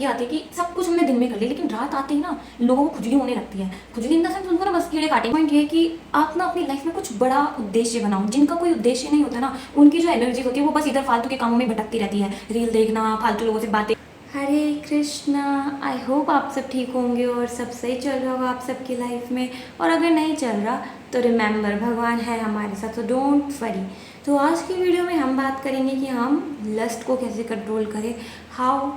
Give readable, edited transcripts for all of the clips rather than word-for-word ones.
ये आती है कि सब कुछ हमने दिन में कर लिया, लेकिन रात आते ही ना लोगों को खुजली होने लगती है। खुजली इन द सेंस उनको ना बस कीड़े काटे। पॉइंट ये है कि आप ना अपनी लाइफ में कुछ बड़ा उद्देश्य बनाओ। जिनका कोई उद्देश्य नहीं होता ना, उनकी जो एनर्जी होती है वो बस इधर फालतू के कामों में भटकती रहती है। रील देखना, फालतू लोगों से बातें। हरे कृष्णा। आई होप आप सब ठीक होंगे और सब सही चल रहा होगा आप सबकी लाइफ में। और अगर नहीं चल रहा तो रिमेंबर, भगवान है हमारे साथ, तो डोंट वरी। तो आज की वीडियो में हम बात करेंगे कि हम लस्ट को कैसे कंट्रोल करें, हाउ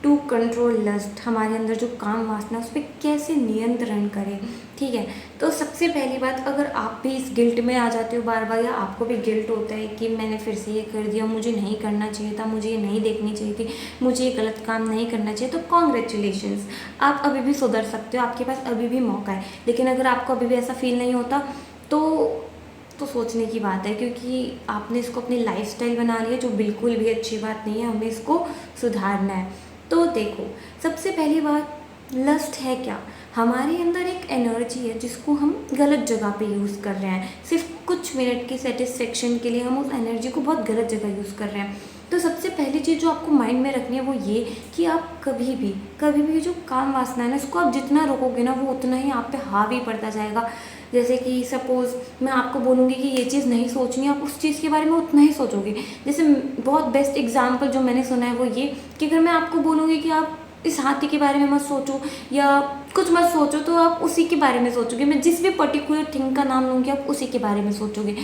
टू कंट्रोल लस्ट। हमारे अंदर जो काम वासना उस पर कैसे नियंत्रण करें। ठीक है, तो सबसे पहली बात, अगर आप भी इस गिल्ट में आ जाते हो बार बार, या आपको भी गिल्ट होता है कि मैंने फिर से ये कर दिया, मुझे नहीं करना चाहिए था, मुझे ये नहीं देखनी चाहिए थी, मुझे ये गलत काम नहीं करना चाहिए, तो कॉन्ग्रेचुलेशंस, आप अभी भी सुधर सकते हो, आपके पास अभी भी मौका है। लेकिन अगर आपको अभी भी ऐसा फील नहीं होता तो सोचने की बात है, क्योंकि आपने इसको अपनी लाइफस्टाइल बना लिया, जो बिल्कुल भी अच्छी बात नहीं है। हमें इसको सुधारना है। तो देखो, सबसे पहली बात, लस्ट है क्या? हमारे अंदर एक एनर्जी है जिसको हम गलत जगह पे यूज़ कर रहे हैं। सिर्फ कुछ मिनट की सेटिस्फेक्शन के लिए हम उस एनर्जी को बहुत गलत जगह यूज़ कर रहे हैं। तो सबसे पहली चीज़ जो आपको माइंड में रखनी है वो ये कि आप कभी भी जो काम वासना है ना, इसको आप जितना रोकोगे ना, वो उतना ही आप पे हावी पड़ता जाएगा। जैसे कि सपोज़ मैं आपको बोलूँगी कि ये चीज़ नहीं सोचनी, आप उस चीज़ के बारे में उतना ही सोचोगे। जैसे बहुत बेस्ट एग्जांपल जो मैंने सुना है वो ये कि अगर मैं आपको बोलूँगी कि आप इस हाथी के बारे में मत सोचो या कुछ मत सोचो, तो आप उसी के बारे में सोचोगे। मैं जिस भी पर्टिकुलर थिंग का नाम लूँगी, आप उसी के बारे में सोचोगे।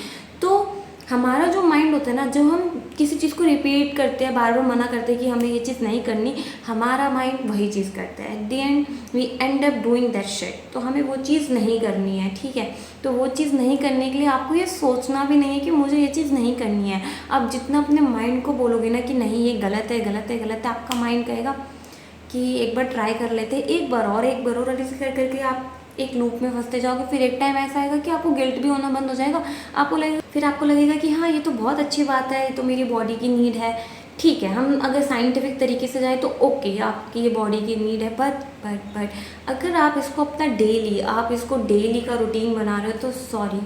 तो हमारा जो माइंड होता है ना, जब हम किसी चीज़ को रिपीट करते हैं, बार बार मना करते हैं कि हमें ये चीज़ नहीं करनी, हमारा माइंड वही चीज़ करता है। At the end we end up doing that shit. तो हमें वो चीज़ नहीं करनी है। ठीक है, तो वो चीज़ नहीं करने के लिए आपको ये सोचना भी नहीं है कि मुझे ये चीज़ नहीं करनी है। आप जितना अपने माइंड को बोलोगे ना कि नहीं ये गलत है, गलत है, गलत है, आपका माइंड कहेगा कि एक बार ट्राई कर लेते हैं, एक बार और ऐसे कर करके आप एक लूप में फंसते जाओगे। फिर एक टाइम ऐसा आएगा कि आपको गिल्ट भी होना बंद हो जाएगा। आपको लगेगा कि हाँ, ये तो बहुत अच्छी बात है, ये तो मेरी बॉडी की नीड है। ठीक है, हम अगर साइंटिफिक तरीके से जाए तो ओके, आपकी ये बॉडी की नीड है, बट अगर आप इसको अपना डेली का रूटीन बना रहे हो, तो सॉरी,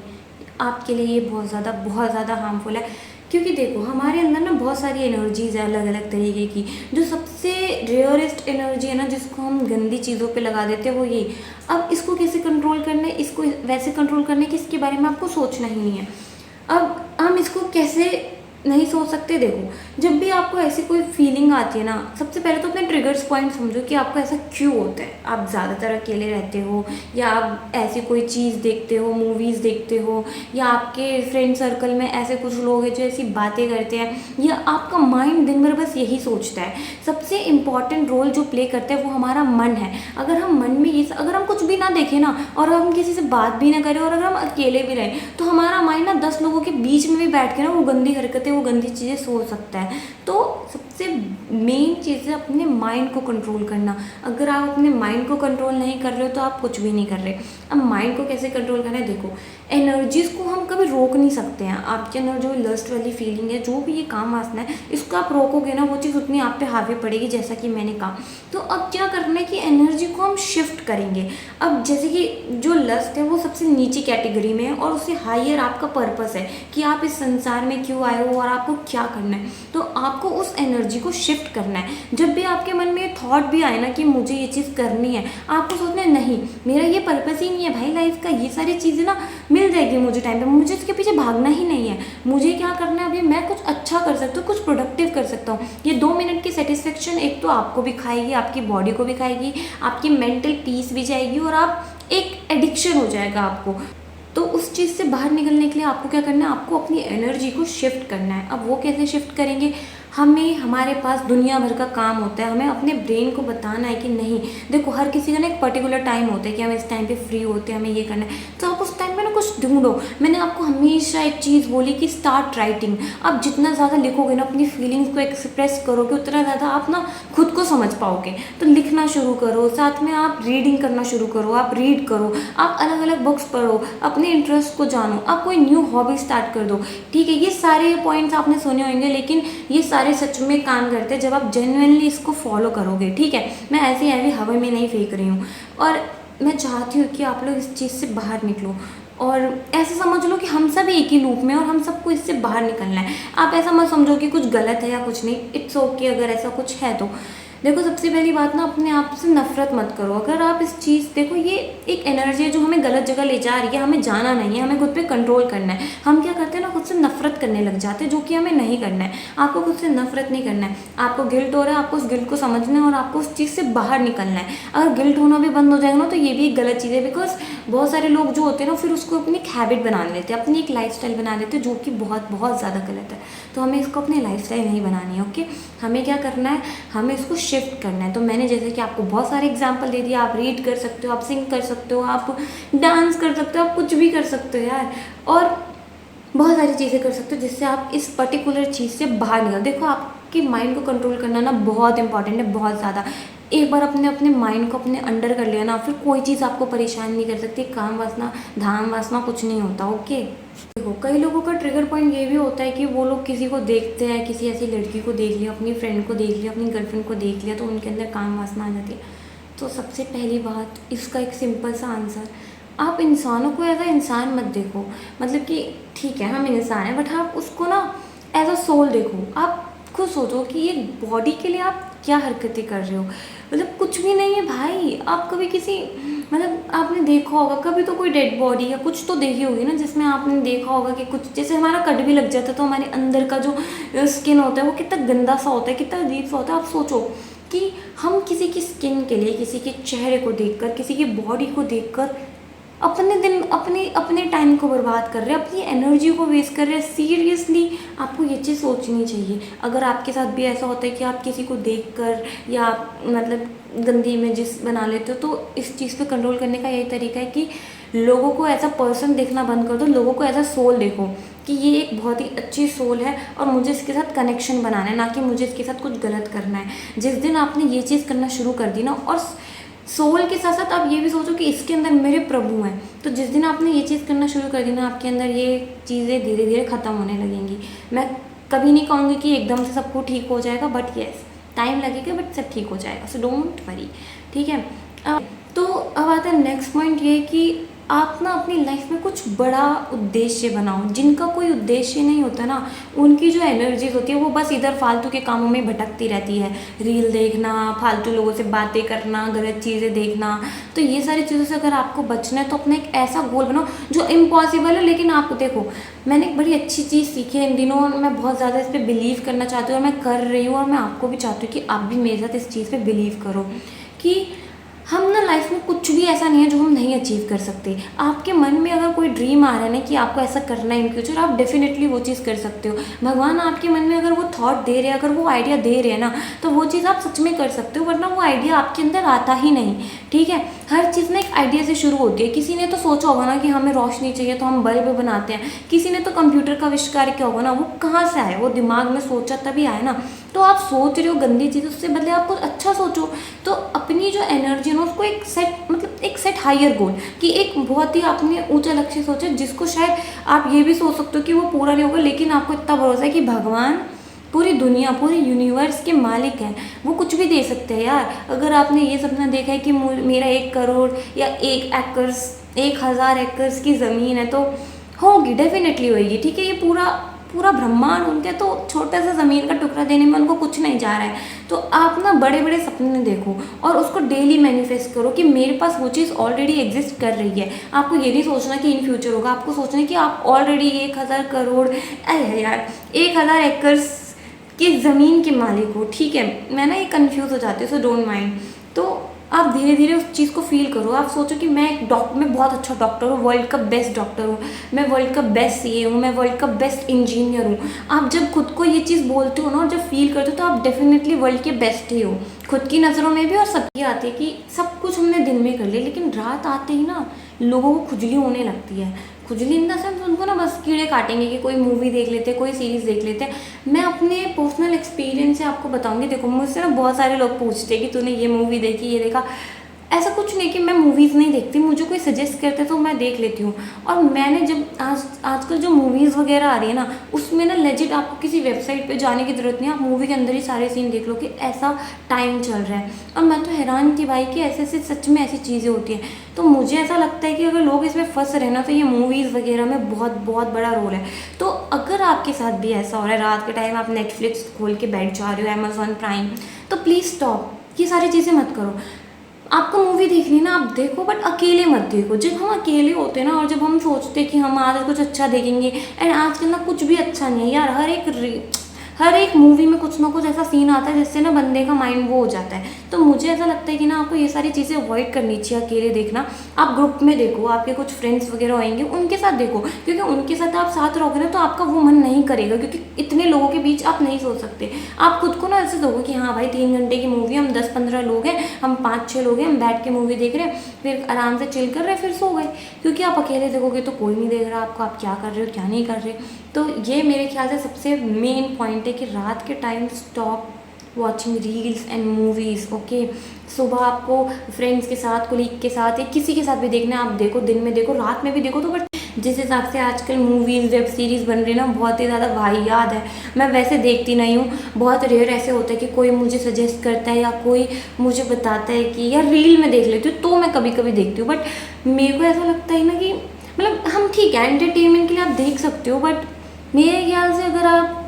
आपके लिए ये बहुत ज़्यादा हार्मफुल है। क्योंकि देखो, हमारे अंदर ना बहुत सारी एनर्जीज़ है अलग अलग तरीके की। जो सबसे रेयरेस्ट एनर्जी है ना, जिसको हम गंदी चीज़ों पे लगा देते हैं, वो ये। अब इसको कैसे कंट्रोल करना है, इसको वैसे कंट्रोल करने की, इसके बारे में आपको सोचना ही नहीं है। अब हम इसको कैसे नहीं सोच सकते? देखो, जब भी आपको ऐसी कोई फीलिंग आती है ना, सबसे पहले तो अपने ट्रिगर्स पॉइंट समझो कि आपको ऐसा क्यों होता है। आप ज़्यादातर अकेले रहते हो, या आप ऐसी कोई चीज़ देखते हो, मूवीज़ देखते हो, या आपके फ्रेंड सर्कल में ऐसे कुछ लोग हैं जो ऐसी बातें करते हैं, या आपका माइंड दिन भर बस यही सोचता है। सबसे इम्पॉर्टेंट रोल जो प्ले करता है वो हमारा मन है। अगर हम मन में अगर हम कुछ भी ना देखें ना, और हम किसी से बात भी ना करें, और अगर हम अकेले भी रहें, तो हमारा माइंड ना 10 लोगों के बीच में भी बैठ के ना वो गंदी हरकतें, वो गंदी चीज़ें सोच सकता है। तो सबसे मेन चीज़ है अपने माइंड को कंट्रोल करना। अगर आप अपने माइंड को कंट्रोल नहीं कर रहे हो तो आप कुछ भी नहीं कर रहे। अब माइंड को कैसे कंट्रोल करना है? देखो, एनर्जीज़ को हम कभी रोक नहीं सकते हैं। आपके अंदर जो लस्ट वाली फीलिंग है, जो भी ये काम वासना है, इसको आप रोकोगे ना, वो चीज़ उतनी आप पे हावी पड़ेगी, जैसा कि मैंने कहा। तो अब क्या करना है कि एनर्जी को हम शिफ्ट करेंगे। अब जैसे कि जो लस्ट है वो सबसे नीची कैटेगरी में है, और उससे हायर आपका पर्पस है कि आप इस संसार में क्यों आए हो और आपको क्या करना है। तो आपको उस एनर्जी को शिफ्ट करना है। जब भी आपके मन में थॉट भी आए ना कि मुझे ये चीज़ करनी है, आपको सोचना है नहीं, मेरा ये पर्पस ही नहीं है भाई लाइफ का, ये सारी चीज़ें ना मिल जाएगी मुझे टाइम पे, मुझे इसके पीछे भागना ही नहीं है। मुझे क्या करना है, अभी मैं कुछ अच्छा कर सकता हूँ, कुछ प्रोडक्टिव कर सकता हूँ। ये 2 मिनट की सेटिस्फेक्शन एक तो आपको भी खाएगी, आपकी बॉडी को भी खाएगी, आपकी मेंटल पीस भी जाएगी, और आप एक एडिक्शन हो जाएगा आपको। तो उस चीज़ से बाहर निकलने के लिए आपको क्या करना है? आपको अपनी एनर्जी को शिफ्ट करना है। अब वो कैसे शिफ्ट करेंगे? हमारे पास दुनिया भर का काम होता है, हमें अपने ब्रेन को बताना है कि नहीं, देखो, हर किसी का ना एक पर्टिकुलर टाइम होता है कि हम इस टाइम पे फ्री होते हैं, हमें ये करना है। तो आप उस टाइम में ना कुछ ढूंढो। मैंने आपको हमेशा एक चीज़ बोली कि स्टार्ट राइटिंग। आप जितना ज़्यादा लिखोगे ना, अपनी फीलिंग्स को एक्सप्रेस करोगे, उतना ज़्यादा आप ना खुद को समझ पाओगे। तो लिखना शुरू करो, साथ में आप रीडिंग करना शुरू करो, आप रीड करो, आप अलग अलग बुक्स पढ़ो, अपने इंटरेस्ट को जानो, आप कोई न्यू हॉबी स्टार्ट कर दो। ठीक है, ये सारे पॉइंट्स आपने सुने होंगे, लेकिन ये सारे सच में काम करते हैं जब आप जेन्युइनली इसको फॉलो करोगे। ठीक है, मैं ऐसे ऐसे हवा में नहीं फेंक रही हूँ, और मैं चाहती हूँ कि आप लोग इस चीज़ से बाहर निकलो। और ऐसे समझ लो कि हम सब एक ही लूप में, और हम सबको इससे बाहर निकलना है। आप ऐसा मत समझो कि कुछ गलत है या कुछ नहीं, इट्स ओके अगर ऐसा कुछ है तो। देखो सबसे पहली बात ना, अपने आप से नफरत मत करो। अगर आप इस चीज़, देखो ये एक एनर्जी है जो हमें गलत जगह ले जा रही है, हमें जाना नहीं है, हमें खुद पे कंट्रोल करना है। हम क्या करते हैं ना, खुद से नफरत करने लग जाते हैं, जो कि हमें नहीं करना है। आपको खुद से नफरत नहीं करना है। आपको गिल्ट हो रहा है, आपको उस गिल्ट को समझना है और आपको उस चीज़ से बाहर निकलना है। अगर गिल्ट होना भी बंद हो जाएगा ना, तो ये भी एक गलत चीज़ है। बिकॉज बहुत सारे लोग जो होते हैं ना, फिर उसको अपनी एक हैबिट बना लेते हैं, अपनी एक लाइफस्टाइल बना लेते हैं, जो कि बहुत बहुत ज़्यादा गलत है। तो हमें इसको अपनी लाइफस्टाइल नहीं बनानी है। ओके, हमें क्या करना है, हमें इसको शिफ्ट करना है। तो मैंने जैसे कि आपको बहुत सारे एग्जांपल दे दिए। आप रीड कर सकते हो, आप सिंग कर सकते हो, आप डांस कर सकते हो, आप कुछ भी कर सकते हो यार। और बहुत सारी चीज़ें कर सकते हो जिससे आप इस पर्टिकुलर चीज़ से बाहर निकल। देखो, आपकी माइंड को कंट्रोल करना ना बहुत इंपॉर्टेंट है, बहुत ज़्यादा। एक बार अपने अपने माइंड को अपने अंडर कर लिया ना, फिर कोई चीज़ आपको परेशान नहीं कर सकती। काम वासना, धाम वासना कुछ नहीं होता। ओके, देखो कई लोगों का ट्रिगर पॉइंट ये भी होता है कि वो लोग किसी को देखते हैं, किसी ऐसी लड़की को देख लिया, अपनी फ्रेंड को देख लिया, अपनी गर्लफ्रेंड को देख लिया, तो उनके अंदर काम वासना आ जाती है। तो सबसे पहली बात, इसका एक सिंपल सा आंसर, आप इंसानों को एज अ इंसान मत देखो। मतलब कि ठीक है हम इंसान हैं, बट आप उसको ना एज अ सोल देखो। आप खुद सोचो कि ये बॉडी के लिए आप क्या हरकतें कर रहे हो। मतलब कुछ भी नहीं है भाई। आप कभी किसी, मतलब आपने देखा होगा कभी तो कोई डेड बॉडी या कुछ तो देखी होगी ना, जिसमें आपने देखा होगा कि कुछ, जैसे हमारा कट भी लग जाता है तो हमारे अंदर का जो स्किन होता है वो कितना गंदा सा होता है, कितना अजीब सा होता है। आप सोचो कि हम किसी की स्किन के लिए, किसी के चेहरे को देखकर, किसी की बॉडी को देखकर अपने दिन, अपने अपने टाइम को बर्बाद कर रहे हैं, अपनी एनर्जी को वेस्ट कर रहे हैं। सीरियसली आपको ये चीज़ सोचनी चाहिए। अगर आपके साथ भी ऐसा होता है कि आप किसी को देखकर या आप मतलब गंदी इमेजेस बना लेते हो, तो इस चीज़ पे कंट्रोल करने का यही तरीका है कि लोगों को एज अ पर्सन देखना बंद कर दो। लोगों को एज अ सोल देखो कि ये एक बहुत ही अच्छी सोल है और मुझे इसके साथ कनेक्शन बनाना है, ना कि मुझे इसके साथ कुछ गलत करना है। जिस दिन आपने ये चीज़ करना शुरू कर दी ना, और सोल के साथ साथ आप ये भी सोचो कि इसके अंदर मेरे प्रभु हैं, तो जिस दिन आपने ये चीज़ करना शुरू कर दी ना, आपके अंदर ये चीज़ें धीरे धीरे ख़त्म होने लगेंगी। मैं कभी नहीं कहूँगी कि एकदम से सब कुछ ठीक हो जाएगा, बट येस टाइम लगेगा, बट सब ठीक हो जाएगा। सो डोंट वरी, ठीक है। तो अब आता है नेक्स्ट पॉइंट, ये कि आप ना अपनी लाइफ में कुछ बड़ा उद्देश्य बनाओ। जिनका कोई उद्देश्य नहीं होता ना, उनकी जो एनर्जीज होती है वो बस इधर फालतू के कामों में भटकती रहती है। रील देखना, फालतू लोगों से बातें करना, गलत चीज़ें देखना। तो ये सारी चीज़ों से अगर आपको बचना है तो अपना एक ऐसा गोल बनाओ जो इम्पॉसिबल है, लेकिन आपको देखो, मैंने एक बड़ी अच्छी चीज़ सीखी है इन दिनों और मैं बहुत ज़्यादा इस पर बिलीव करना चाहती हूँ और मैं कर रही हूँ, और मैं आपको भी चाहती हूँ कि आप भी मेरे साथ इस चीज़ पर बिलीव करो कि हम ना लाइफ में कुछ भी ऐसा नहीं है जो हम नहीं अचीव कर सकते। आपके मन में अगर कोई ड्रीम आ रहा है ना कि आपको ऐसा करना है इन फ्यूचर, आप डेफिनेटली वो चीज़ कर सकते हो। भगवान आपके मन में अगर वो थॉट दे रहे हैं, अगर वो आइडिया दे रहे हैं ना, तो वो चीज़ आप सच में कर सकते हो, वरना वो आइडिया आपके अंदर आता ही नहीं। ठीक है, हर चीज़ ना एक आइडिया से शुरू होती है। किसी ने तो सोचा होगा ना कि हमें रोशनी चाहिए तो हम बल्ब बनाते हैं। किसी ने तो कंप्यूटर का आविष्कार किया होगा ना, वो कहाँ से आया, वो दिमाग में सोचा तभी आया ना। तो आप सोच रहे हो गंदी चीज़, उससे बदले आप कुछ अच्छा सोचो। तो अपनी जो एनर्जी है ना, उसको एक सेट, मतलब एक सेट हायर गोल, कि एक बहुत ही आपने ऊंचा लक्ष्य सोचा जिसको शायद आप ये भी सोच सकते हो कि वो पूरा नहीं होगा, लेकिन आपको इतना भरोसा है कि भगवान पूरी दुनिया, पूरे यूनिवर्स के मालिक हैं, वो कुछ भी दे सकते हैं यार। अगर आपने ये सपना देखा है कि मेरा 1 करोड़ या 1,000 एकर्स की ज़मीन है, तो होगी, डेफिनेटली होगी। ठीक है, ये पूरा पूरा ब्रह्मांड उनके, तो छोटा सा ज़मीन का टुकड़ा देने में उनको कुछ नहीं जा रहा है। तो आप ना बड़े बड़े सपने देखो और उसको डेली मैनिफेस्ट करो कि मेरे पास वो चीज़ ऑलरेडी एग्जिस्ट कर रही है। आपको ये नहीं सोचना कि इन फ्यूचर होगा, आपको सोचना है कि आप ऑलरेडी 1,000 करोड़, अरे यार 1,000 एकर्स की ज़मीन के मालिक हो। ठीक है, मैं ना ये कंफ्यूज हो जाती हूँ, सो डोंट माइंड। तो आप धीरे धीरे उस चीज़ को फील करो। आप सोचो कि मैं एक डॉक्टर, मैं बहुत अच्छा डॉक्टर हूँ, वर्ल्ड का बेस्ट डॉक्टर हूँ, मैं वर्ल्ड का बेस्ट सीए हूँ, मैं वर्ल्ड का बेस्ट इंजीनियर हूँ। आप जब खुद को ये चीज़ बोलते हो ना और जब फील करते हो, तो आप डेफिनेटली वर्ल्ड के बेस्ट ही हो, खुद की नज़रों में भी। और सबकी आती है कि सब कुछ हमने दिन में कर लिया, लेकिन रात आते ही ना लोगों को खुजली होने लगती है। खुजली इन द सेंस, उनको ना बस कीड़े काटेंगे कि कोई मूवी देख लेते, कोई सीरीज़ देख लेते। मैं अपने पर्सनल एक्सपीरियंस से आपको बताऊंगी। देखो, मुझसे ना बहुत सारे लोग पूछते हैं कि तूने ये मूवी देखी, ये देखा। ऐसा कुछ नहीं कि मैं मूवीज़ नहीं देखती, मुझे कोई सजेस्ट करता है तो मैं देख लेती हूँ। और मैंने जब आजकल जो मूवीज़ वगैरह आ रही है ना, उसमें ना लेजिट आपको किसी वेबसाइट पे जाने की ज़रूरत नहीं है, आप मूवी के अंदर ही सारे सीन देख लो कि ऐसा टाइम चल रहा है। और मैं तो हैरान थी भाई कि ऐसे-ऐसे सच में ऐसी चीज़ें होती हैं। तो मुझे ऐसा लगता है कि अगर लोग इसमें फँस रहे हैं ना, तो ये मूवीज़ वगैरह में बहुत बहुत बड़ा रोल है। तो अगर आपके साथ भी ऐसा हो रहा है, रात के टाइम आप नेटफ्लिक्स खोल के बैठ जा रहे हो, अमेज़न प्राइम, तो प्लीज़ स्टॉप, ये सारी चीज़ें मत करो। आपको मूवी देखनी है ना, आप देखो, बट अकेले मत देखो। जब हम अकेले होते हैं ना, और जब हम सोचते हैं कि हम आज कुछ अच्छा देखेंगे, एंड आजकल ना कुछ भी अच्छा नहीं है यार। हर एक मूवी में कुछ ना कुछ ऐसा सीन आता है जिससे ना बंदे का माइंड वो हो जाता है। तो मुझे ऐसा लगता है कि ना आपको ये सारी चीज़ें अवॉइड करनी चाहिए अकेले देखना। आप ग्रुप में देखो, आपके कुछ फ्रेंड्स वगैरह होंगे उनके साथ देखो, क्योंकि उनके साथ आप साथ रहोगे ना तो आपका वो मन नहीं करेगा, क्योंकि इतने लोगों के बीच आप नहीं सो सकते। आप खुद को ना ऐसे दोगे कि हाँ भाई 3 घंटे की मूवी, हम 10-15 लोग हैं, हम 5-6 लोग हैं, हम बैठ के मूवी देख रहे हैं, फिर आराम से चिल कर रहे हैं, फिर सो गए। क्योंकि आप अकेले देखोगे तो कोई नहीं देख रहा आपको, आप क्या कर रहे हो क्या नहीं कर रहे। तो ये मेरे ख्याल से सबसे मेन पॉइंट है कि रात के time stop watching reels and movies. Okay, सुबह आपको फ्रेंड्स के साथ, कोलीग के साथ या किसी के साथ भी देखना है, आप देखो, दिन में देखो, रात में भी देखो। तो बट जिस हिसाब से आजकल मूवीज़ वेब सीरीज़ बन रही है ना, बहुत ही ज़्यादा वाहियात है। मैं वैसे देखती नहीं हूँ, बहुत रेयर ऐसे होता है कि कोई मुझे सजेस्ट करता है या कोई मुझे बताता है कि यार रील में देख लेती हूँ, तो मैं कभी कभी देखती हूँ। बट मेरे को ऐसा लगता है ना कि मतलब हम ठीक है एंटरटेनमेंट के लिए आप देख सकते हो, बट मेरे ख्याल से अगर आप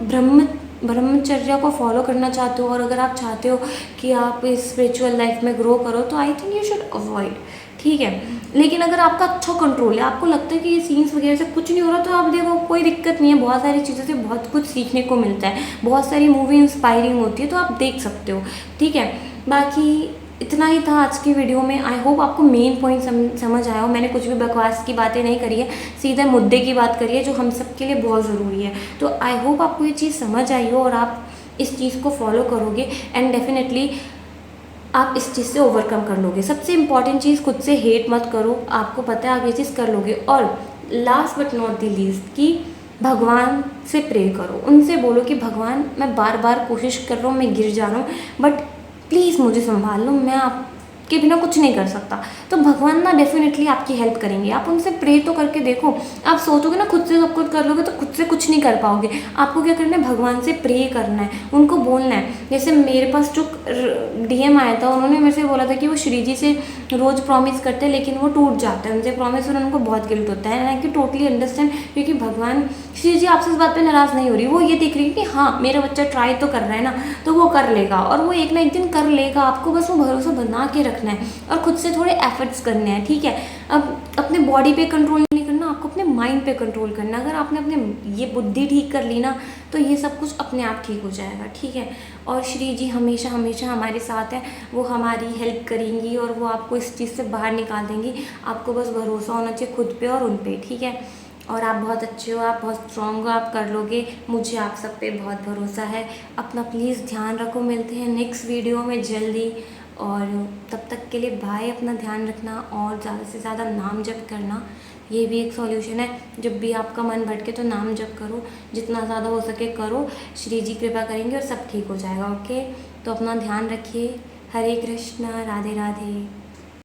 ब्रह्मचर्या को फॉलो करना चाहते हो, और अगर आप चाहते हो कि आप इस स्पिरिचुअल लाइफ में ग्रो करो, तो I think you should avoid, ठीक है। लेकिन अगर आपका अच्छा कंट्रोल है, आपको लगता है कि ये सीन्स वगैरह से कुछ नहीं हो रहा, तो आप देखो, कोई दिक्कत नहीं है। बहुत सारी चीज़ों से बहुत कुछ सीखने को मिलता है, बहुत सारी मूवी इंस्पायरिंग होती है, तो आप देख सकते हो, ठीक है। बाकी इतना ही था आज की वीडियो में। आई होप आपको मेन पॉइंट समझ आया हो। मैंने कुछ भी बकवास की बातें नहीं करी है, सीधे मुद्दे की बात करी है जो हम सब के लिए बहुत ज़रूरी है। तो आई होप आपको ये चीज़ समझ आई हो और आप इस चीज़ को फॉलो करोगे, एंड डेफिनेटली आप इस चीज़ से ओवरकम कर लोगे। सबसे इम्पॉर्टेंट चीज़, खुद से हेट मत करो, आपको पता है आप ये चीज़ कर लोगे। और last but not the least, कि भगवान से प्रे करो, उनसे बोलो कि भगवान मैं बार बार कोशिश कर रहा हूँ, मैं गिर जा रहा हूँ, बट प्लीज़ मुझे संभाल लो, मैं आपके बिना कुछ नहीं कर सकता। तो भगवान ना डेफिनेटली आपकी हेल्प करेंगे। आप उनसे प्रे तो करके देखो। आप सोचोगे ना खुद से सब कुछ कर लोगे, तो खुद से कुछ नहीं कर पाओगे। आपको क्या करना है, भगवान से प्रे करना है, उनको बोलना है। जैसे मेरे पास जो DM आया था, उन्होंने मेरे से बोला था कि वो श्री जी से रोज़ प्रॉमिस करते हैं, लेकिन वो टूट जाता है उनसे प्रॉमिस, और उनको बहुत गिल्ट होता है। आई कैन टोटली अंडरस्टैंड, क्योंकि भगवान श्री जी आपसे इस बात पे नाराज़ नहीं हो रही, वो ये देख रही है कि हाँ मेरा बच्चा ट्राई तो कर रहा है ना, तो वो कर लेगा, और वो एक ना एक दिन कर लेगा। आपको बस वो भरोसा बना के रखना है, और खुद से थोड़े एफर्ट्स करने हैं, ठीक है। अब अपने बॉडी पे कंट्रोल नहीं करना, आपको अपने माइंड पे कंट्रोल करना। अगर आपने अपने ये बुद्धि ठीक कर ली ना, तो ये सब कुछ अपने आप ठीक हो जाएगा, ठीक है। और श्री जी हमेशा हमेशा हमारे साथ है, वो हमारी हेल्प करेंगी, और वो आपको इस चीज़ से बाहर निकाल देंगी। आपको बस भरोसा होना चाहिए खुद पे और उन पे, ठीक है। और आप बहुत अच्छे हो, आप बहुत स्ट्रॉन्ग हो, आप कर लोगे, मुझे आप सब पे बहुत भरोसा है। अपना प्लीज़ ध्यान रखो, मिलते हैं नेक्स्ट वीडियो में जल्दी, और तब तक के लिए बाय। अपना ध्यान रखना, और ज़्यादा से ज़्यादा नाम जप करना, ये भी एक सॉल्यूशन है। जब भी आपका मन भटके तो नाम जप करो, जितना ज़्यादा हो सके करो, श्री जी कृपा करेंगे और सब ठीक हो जाएगा, ओके। तो अपना ध्यान रखिए। हरे कृष्णा, राधे राधे।